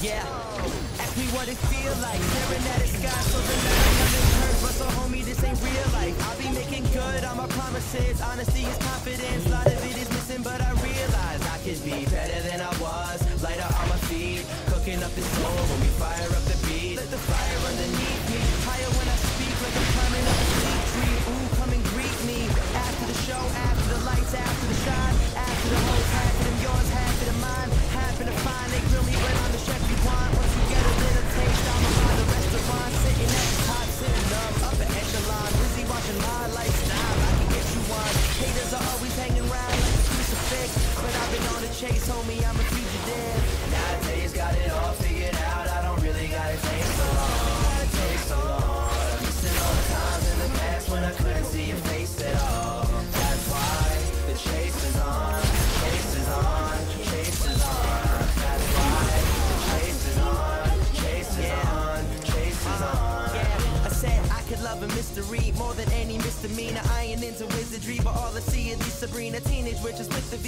Yeah, ask me what it feel like, staring at the sky so the night I'm hurt, but so homie, this ain't real life. I'll be making good on my promises, honesty is confidence, a lot of it is missing, but I realize I could be better than I was, lighter on my feet, cooking up this soul when we fire up the beat, let the fire underneath me, higher when I speak, like I'm climbing up a steep tree. Ooh, come and greet me, after the show, after the lights, after the shine, after the whole half of them yours, half of them mine, happen to find they grill me right on the chef you want. Once you get a little taste, I'm by the restaurant, sitting at the top, sitting up an echelon, busy watching my lifestyle. I can get you one. Haters are always hanging around like a crucifix, but I've been on the chase, homie. I'm a fugitive. Nowadays, got it all figured out. I don't really gotta take so long. It takes so long. I'm missing all the times in the past when I couldn't see your face at all. That's why the chase is on. Chase is on. Chase is on. That's why the chase is on. Chase is on. Chase is on. Yeah, I said I could love a mystery more than any misdemeanor. I ain't into wizardry, but all I see is these Sabrina teenage witches with the V.